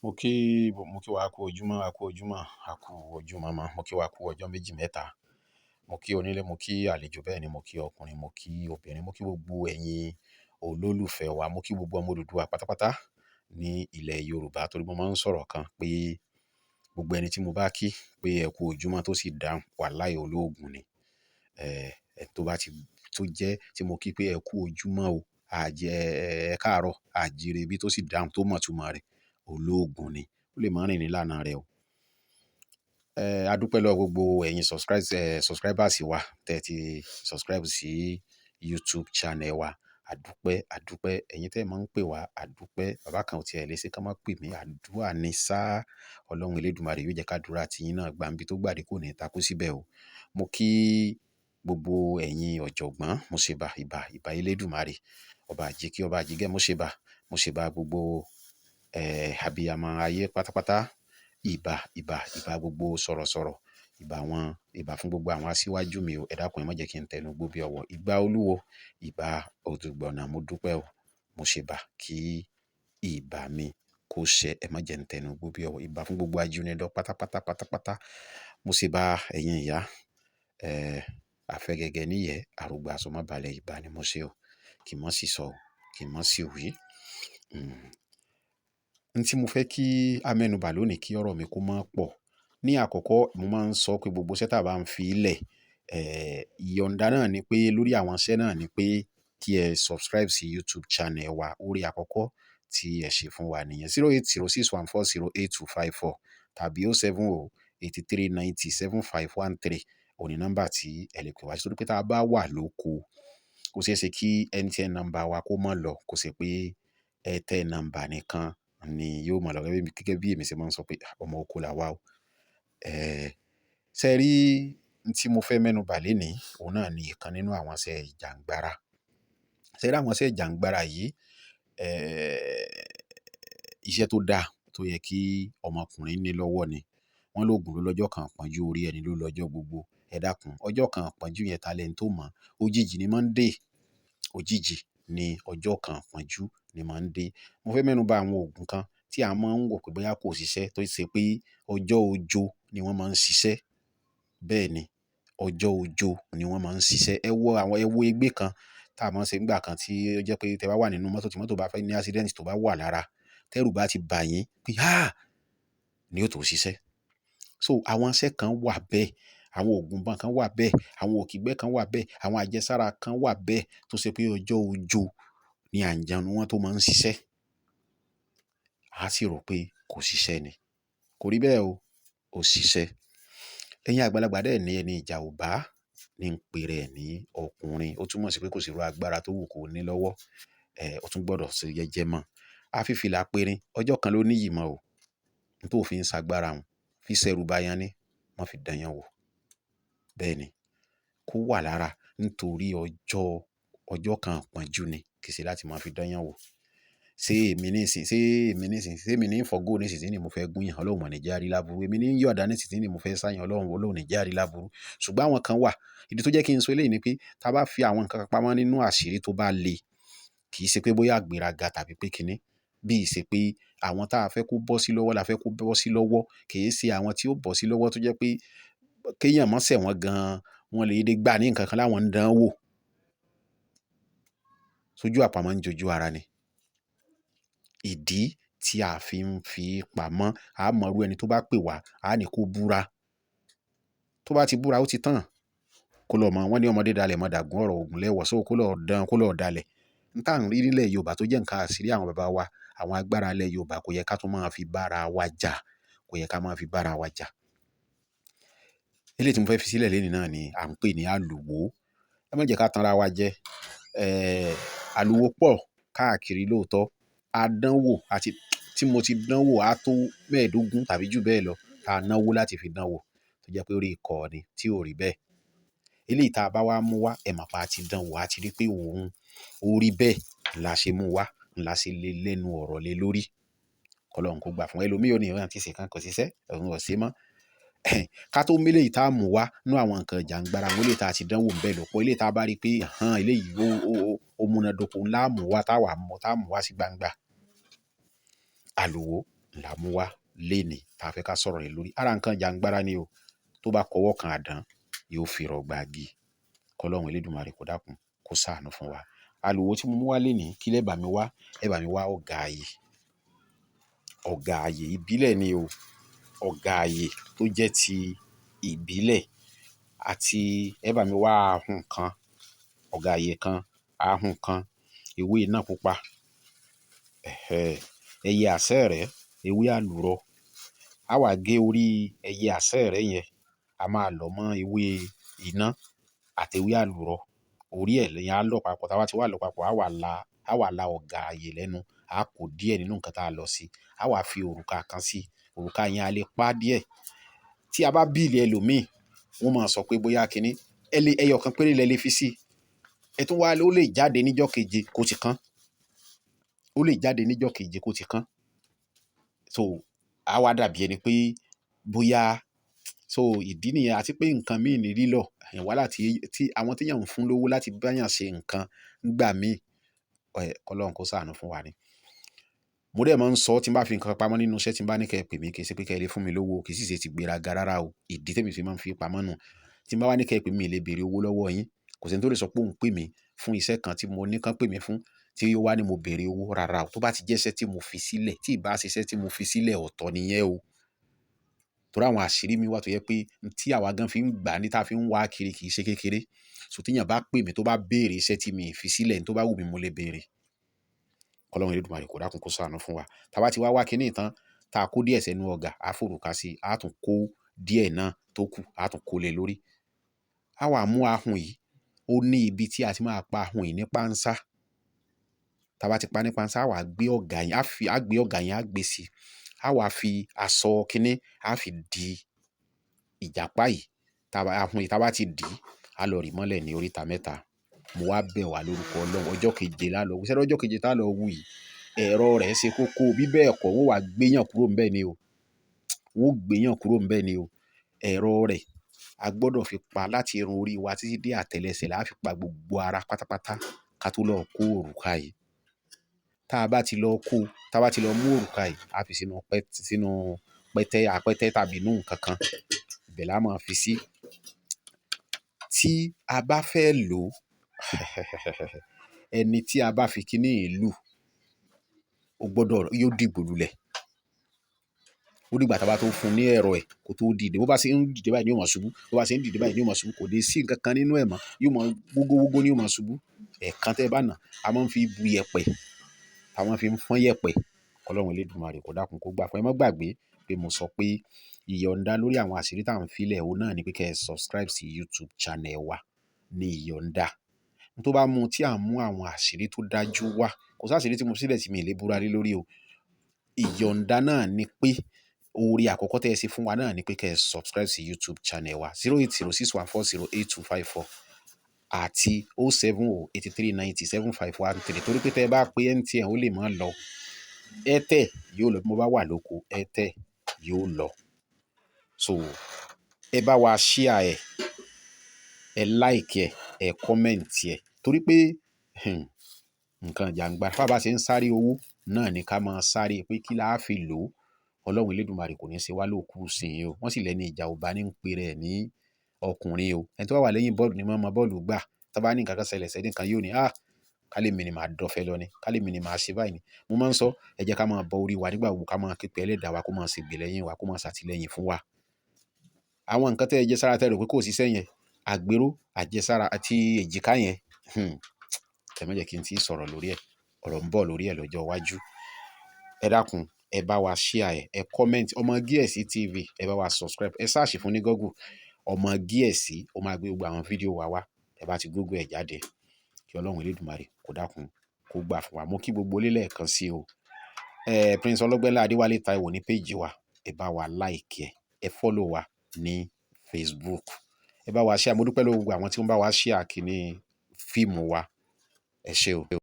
Mo kí wa kú ojúmọ́, a kú ojúmọ́, a kú ojúmọ́ mọ́. Mo kí wa kú ọjọ́ méjì mẹ́ta. Mo kí onílé, mo kí àlejò, bẹ́ẹ̀ ni mo kí ọkùnrin, mo kí obìnrin, mo kí gbogbo ẹ̀yin olólùfẹ́ wa, mo kí gbogbo ọmọ Odùduwà pátápátá ní ilẹ̀ Yorùbá. Torí mo máa ń sọ̀rọ̀ kan pé gbogbo ẹni tí mo bá kí pé ẹ kú ojúmọ́ tó sì dáhùn wàláhì olóògùn ni. Tó bá ti tó jẹ́ tí mo kí pé ẹ kú ojúmọ́ o, ẹ káàárọ̀, àjíire bí tó sì dáhùn tó mọ̀ túmọ̀ rẹ̀, olóògùn ni. Ó lè máa rìn ní ìlànà rẹ̀ o. A dúpẹ́ lọ́wọ́ gbogbo ẹ̀yin subscribers wa tẹ́ ti subscribe sí YouTube channel wa. Àdúpẹ́ ẹ̀yin tẹ́ máa ń pè wá, àdúpẹ́. Bàbá kan ò tí ẹ lè ṣe ká má pè mí, àdúrà ní sá. Ọlọ́run Elédùmarè yóò jẹ́ ká dúrà tí yín náà gbàǹbí tó gbàdé kò ní takú síbẹ̀ o. Mo kí gbogbo ẹ̀yin ọ̀jọ̀gbọ́n, mo ṣe ìbà Elédùmarè, ọba àjíkí, ọba àjígẹ́, mo ṣe bá gbogbo abiyamọ ayé pátápátá, ìbà gbogbo sọ̀rọ̀sọ̀rọ̀, ìbà fún gbogbo àwọn aṣíwájú mi o. Ẹ dákun ẹ má jẹ́ kí n tẹnu gbó bí ọwọ́. Ìbà Olúwo, ìbà Òdùgbọ̀nà, mo dúpẹ́ o. Mo ṣe bá kí ìbà mi kó ṣẹ, ẹ má jẹ́ n tẹnu gbó bí ọwọ́. Ìbà fún gbogbo ajúnilọ́ pátápátá. Mo ṣe bá ẹ̀yin ìyá, afẹ́gẹ́gẹ́ níyẹ̀, àrògbà àsomọ́balẹ̀, ìbà ni mo ṣe o. Kì mọ́ sí sọ, kì mọ́ sí wí. N tí mo fẹ́ kí a mẹ́nubà lónìí kí ọ̀rọ̀ mi kó má pọ̀. Ní àkọ́kọ́, mo máa ń sọ pé gbogbo iṣẹ́ tí a bá ń fi lẹ̀, ìyọ̀ǹda náà ni pé lórí àwọn iṣẹ́ náà ni pé kí ẹ subscribe sí YouTube channel wa. Orí àkọ́kọ́ tí ẹ ṣe fún wa nìyẹn. 08061408254 tàbí 07083907513 òní nọ́mbà tí ẹ lè pè wá sí. Torí pé tí a bá wà lóko, ó ṣeé ṣe kí MTN nọ́mbà wa kó má lọ, kó ṣe pé Airtel nọ́mbà nìkan ni yóò máa lọ. Gẹ́gẹ́ bí èmi ṣe máa ń sọ pé ọmọ oko là wá o. Ṣé rí n tí mo fẹ́ mẹ́nubà lénìí, òun náà ni ìkan nínú àwọn iṣẹ́ ìjàngbara. Ṣé rí àwọn iṣẹ́ ìjàngbara yìí, iṣẹ́ tó dáa tó yẹ kí ọmọkùnrin ní lọ́wọ́ ni. Wọ́n lóògùn ló lọ́jọ́ kan pọ́njú, orí ẹni ló lọ́jọ́ gbogbo. Ẹ dákun, ọjọ́ kan pọ́njú yẹn ta lẹ́ni tó mọ̀. Òjijì ni máa ń dé. Òjijì ni ọjọ́ kan pọ́njú ni máa ń dé. Mo fẹ́ mẹ́nubà àwọn òògùn kan tí a máa ń wò pé bóyá kò ṣiṣẹ́, tó ṣe pé ọjọ́ ọjọ́ ni wọ́n máa ń ṣiṣẹ́. Bẹ́ẹ̀ ni, ọjọ́ ọjọ́ ni wọ́n máa ń ṣiṣẹ́. Ẹ wo egbé kan tá a máa ń ṣe nígbà kan tí ó jẹ́ pé tẹ bá wà nínú mọ́tò tí mọ́tò bá fẹ́ ní accident tó bá wà lára, tẹ́rù bá ti bà yín pé ni ó tó ṣiṣẹ́. So àwọn iṣẹ́ kan wà bẹ́ẹ̀, àwọn òògùn bọ́n kan wà bẹ́ẹ̀, àwọn òkìgbẹ́ kan wà bẹ́ẹ̀, àwọn àjẹsára kan wà bẹ́ẹ̀ tó ṣe pé ọjọ́ ọjọ́ ni àǹjànú wọn tó máa ń ṣiṣẹ́. A sì rò pé kò ṣiṣẹ́ ni. Kò rí bẹ́ẹ̀ o, ó ṣiṣẹ́. Ẹ̀yin àgbàlagbà dẹ̀ ní ẹni ìjà ò bá ní ń pe rẹ̀ ní ọkùnrin. Ó túmọ̀ sí pé kò sí irú agbára tó wù kó ní lọ́wọ́. Ó tún gbọ́dọ̀ ṣe jẹ́jẹ́ mọ́. A fi fìlà périn, ọjọ́ kan ló níyì mọ́ o. N tó fi ń ṣagbára wọn, fi ṣẹ́rù bá yan ní, wọ́n fi dán yan wò. Bẹ́ẹ̀ ni, kó wà lára nítorí ọjọ́ kan pọ́njú ni, kì í ṣe láti máa fi dán yan wò. Ṣé èmi ní fọ́gò ní ìsìn tí mo fẹ́ gún yàn, Ọlọ́run ò ní jẹ́ a rí láburú. Èmi ní yọ̀ọ̀dá ní ìsìn tí mo fẹ́ sáyàn, Ọlọ́run ò ní jẹ́ a rí láburú. Ṣùgbọ́n àwọn kan wà, ìdí tó jẹ́ kí n sọ eléyìí ni pé tá bá fi àwọn nǹkan pamọ́ nínú àṣírí tó bá le, kì í ṣe pé bóyá àgbéraga tàbí pé kíní, bí i ṣe pé àwọn tá a fẹ́ kó bọ́ sí lọ́wọ́ la fẹ́ kó bọ́ sí lọ́wọ́, kì í ṣe àwọn tí ó bọ́ sí lọ́wọ́ tó jẹ́ pé kéèyàn mọ́ ṣẹ̀ wọ́n gan-an, wọ́n lè dé gbà ní nǹkan kan láwọn ń dán wò. Sójú àpamọ́ ń jojú ara ni. Ìdí tí a fi ń fi pamọ́, a mọ̀ irú ẹni tó bá pè wá, a ní kó búra. Tó bá ti búra, ó ti tán. Kó lọ mọ̀, wọ́n ní ọmọdé dalẹ̀ mọ́ dàgún ọ̀rọ̀ ògùn lẹ́wọ̀. So kó lọ dán, kó lọ dalẹ̀. N tá à ń rí nílẹ̀ Yorùbá tó jẹ́ nǹkan àṣírí àwọn bàbá wa, àwọn agbára ilẹ̀ Yorùbá kò yẹ ká tún máa fi bára wa jà. Kò yẹ ká máa fi bára wa jà. Eléyìí tí mo fẹ́ fi sílẹ̀ lénìí náà ni à ń pè ní Aluwo. Ẹ má jẹ́ ká tanra wa jẹ. Aluwo pọ̀ káàkiri lóòótọ́. A dánwò àti tí mo ti dánwò á tó 15 tàbí jù bẹ́ẹ̀ lọ. A náwó láti fi dánwò tó jẹ́ pé orí ikọ̀ ni tí ò rí bẹ́ẹ̀. Eléyìí tá a bá wá mú wá, ẹ mọ̀ pé a ti dánwò, a ti rí pé òun orí bẹ́ẹ̀ la ṣe mú wá, la ṣe lé lẹ́nu ọ̀rọ̀ lé lórí. Ọlọ́run kó gbà fún ẹlòmíì, ó ní ìran tí ṣe kan kò ṣiṣẹ́, òun ò ṣe mọ́. Ká tó mélé yìí tá a mú wá nínú àwọn nǹkan ìjàngbara, àwọn eléyìí tá a ti dánwò ń bẹ́ẹ̀ lọ́pọ̀. Eléyìí tá a bá rí pé eléyìí ó múnádóko ńlá mú wá tá a mú wá sí gbangba. Aluwo là mú wá lénìí tá a fẹ́ ká sọ̀rọ̀ rẹ̀ lórí. Ara nǹkan ìjàngbara ni o, tó bá kọwọ́ kan àdán yóò fi rọ̀gbà gi. Kọ́lọ́run Elédùmarè kó dákun kó ṣàánú fún wa. Aluwo tí mo mú wá lénìí, kí lẹ bá mi wá? Ẹ bá mi wá ọ̀gà àyè. Ọ̀gà àyè ìbílẹ̀ ni o. Ọ̀gà àyè tó jẹ́ ti ìbílẹ̀, àti ẹ bá mi wá ahun kan. Ọ̀gà àyè kan, ahun kan, ewé iná pupa, ẹyẹ àsẹ́rẹ́, ewé àlùrọ. A wá gé orí ẹyẹ àsẹ́rẹ́ yẹn, a máa lọ̀ mọ́ ewé iná àti ewé àlùrọ. Orí ẹ̀ lẹ́yìn á lọ papọ̀. Tá bá ti wá lọ papọ̀, a wá la ọ̀gà àyè lẹ́nu. A kó díẹ̀ nínú nǹkan tá a lọ sí. A wá fi òrùka kan sí. Òrùka yẹn a lè pa díẹ̀. Tí a bá bíìlì ẹlòmíì, wọ́n máa sọ pé bóyá kíní ẹyọ kan péré lẹ lè fi sí. Ẹ tún wá, ó lè jáde níjọ́ keje kó ti kán. Ó lè jáde níjọ́ keje kó ti kán. So a wá dàbí ẹni pé bóyá so ìdí nìyẹn, àti pé nǹkan míì ní lílọ̀ wàhálà tí àwọn téèyàn ń fún lówó láti báyàn ṣe nǹkan ńgbà míì, kọ́lọ́run kó ṣàánú fún wa ni. Mo dẹ̀ máa ń sọ tí n bá fi nǹkan pamọ́ nínú iṣẹ́, tí n bá ní kẹ́ ẹ pè mí, kì í ṣe pé kẹ́ ẹ lè fún mi lówó, kì í sì ṣe ti gbéraga rárá o. Ìdí tèmi fi máa ń fi pamọ́ nù. Tí n bá wá ní kẹ́ ẹ pè mí, lè béèrè owó lọ́wọ́ yín. Kò sí ẹni tó lè sọ pé òun pè mí fún iṣẹ́ kan tí mo ní kán pè mí fún, tí ó wá ní mo béèrè owó. Rárá o. Tó bá ti jẹ́ iṣẹ́ tí mo fi sílẹ̀, tí ì bá ṣe iṣẹ́ tí mo fi sílẹ̀, ọ̀tọ̀ nìyẹn o. Torí àwọn àṣírí mi wà tó yẹ pé tí àwa gan fi ń gbà ní, tá a fi ń wá kiri, kì í ṣe kékeré. So téèyàn bá pè mí tó bá béèrè iṣẹ́ tí mi ì fi sílẹ̀, tó bá wù mí mo lè béèrè. Kọ́lọ́run Elédùmarè kó dákun kó ṣàánú fún wa. Tá bá ti wá kíní tán, tá a kó díẹ̀ sẹ́nu ọ̀gà, a fòrùka sí, a tún kó díẹ̀ náà tó kù, a tún kó lé lórí. A wá mú ahun yìí, ó ní ibi tí a ti máa pa ahun yìí ní pánsá. Tá bá ti pa ní pánsá, a wá gbé ọ̀gà yẹn, a gbé ọ̀gà yẹn, a gbé sí. A wá fi aṣọ kíní, a fi di ìjàpá yìí. Ahun yìí tá bá ti dì, a lọ rì mọ́lẹ̀ ní oríta mẹ́ta. Mo wá bẹ̀ wá lórúkọ Ọlọ́run, ọjọ́ keje lá lọ wú. Ṣé ọjọ́ keje tá lọ wú yìí, ẹ̀rọ rẹ̀ ṣe kókó. Bí bẹ́ẹ̀ kọ́, wọ́n wá gbéyàn kúrò ńbẹ̀ ni o. Wọ́n gbéyàn kúrò ńbẹ̀ ni o. Ẹ̀rọ rẹ̀ a gbọ́dọ̀ fi pa láti irun orí wa títí dé àtẹ́lẹsẹ̀, la fi pa gbogbo ara pátápátá ká tó lọ kó òrùka yìí. Tá a bá ti lọ kó, tá a bá ti lọ mú òrùka yìí, a fi sínú apẹtẹ tàbí inú nǹkan kan. Ibẹ̀ la máa fi sí. Tí a bá fẹ́ lò ó, ẹni tí a bá fi kíní yìí lù, yóò dìgbò lulẹ̀. Ó dìgbà tá a bá tó fún un ní ẹ̀rọ ẹ̀ kó tó dìde. Bó bá ṣe ń dìde báyìí ni yóò máa ṣubú. Bó bá ṣe ń dìde báyìí ni yóò máa ṣubú. Kò dé sí nǹkan kan nínú ẹ̀ mọ́. Yóò máa wógówógó ni yóò máa ṣubú. Ẹ̀ẹ̀kan tẹ́ ẹ bá nà, a máa ń fi bu yẹ̀pẹ̀, a máa ń fi fọ́n yẹ̀pẹ̀. Ọlọ́run Elédùmarè kó dákun kó gbà fún ẹ. Má gbàgbé pé mo sọ pé ìyọ̀ǹda lórí àwọn àṣírí tá à ń filẹ̀ òun náà ni pé kẹ́ ẹ subscribe sí YouTube channel wa ní ìyọ̀ǹda. Tó bá mú tí à ń mú àwọn àṣírí tó dájú wá, kò sí àṣírí tí mo sílẹ̀ tí mi ì lè búra lé lórí o. Ìyọ̀ǹda náà ni pé oore àkọ́kọ́ tẹ́ ẹ ṣe fún wa náà ni pé kẹ́ ẹ subscribe sí YouTube channel wa 08061408254 àti 07083907513. Torí pé tẹ́ ẹ bá pé MTN ó lè má lọ, Airtel yóò lọ. Bí mo bá wà lóko, Airtel yóò lọ. So ẹ bá wa share ẹ̀, ẹ like ẹ̀, ẹ comment ẹ̀. Torí pé nǹkan ìjàngbara, fábá ṣe ń sáré owó náà ni ká máa sáré pé kí la fi lò ó. Ọlọ́run Elédùmarè kò ní ṣe wá lókù sìn o. Wọ́n sì lẹ́ni ìjà ọba ní ń pe rẹ̀ ní ọkùnrin o. Ẹni tó bá wà lẹ́yìn bọ́ọ̀lù ni máa mọ bọ́ọ̀lù gbà. Tá bá ní nǹkan kan ṣẹlẹ̀ sẹ́ni kan, yóò ní kálé mi ni màá dọ̀fẹ́ lọ ni, kálé mi ni màá ṣe báyìí ni. Mo máa ń sọ, ẹ jẹ́ ká máa bọ orí wa nígbà gbogbo, ká máa képe Ẹlẹ́dàá wa kó máa ṣègbè lẹ́yìn wa, kó máa ṣàtìlẹ́yìn fún wa. Àwọn nǹkan tẹ́ ẹ jẹ sára tẹ́ rò pé kò sí sẹ́yìn, àgbéró, àjẹsára àti èjìká yẹn, ẹ má jẹ́ kí n tí ì sọ̀rọ̀ lórí ẹ̀. Ọ̀rọ̀ ń bọ̀ lórí ẹ̀ lọ́jọ́ iwájú. Ẹ dákun, ẹ bá wa share ẹ̀, ẹ comment. Ọmọ Gíẹ̀sì TV, ẹ bá wa subscribe. Ẹ search fún ní Google Ọmọ Gíẹ̀sì, ó máa gbé gbogbo àwọn fídíò wa wá. Ẹ bá ti Google ẹ̀ jáde, kí Ọlọ́run Elédùmarè kó dákun kó gbà fún wa. Mo kí gbogbo ilé lẹ́ẹ̀kan sí o. Prince Ọlọ́gbẹ́nlá Adéwálé Táíwò ní page wa. Ẹ bá wa like ẹ̀, ẹ follow wa ní Facebook. Ẹ bá wa share. Mo dúpẹ́ lọ́wọ́ gbogbo àwọn tí wọ́n bá wa share kíní fíìmù wa. Ẹ ṣé o.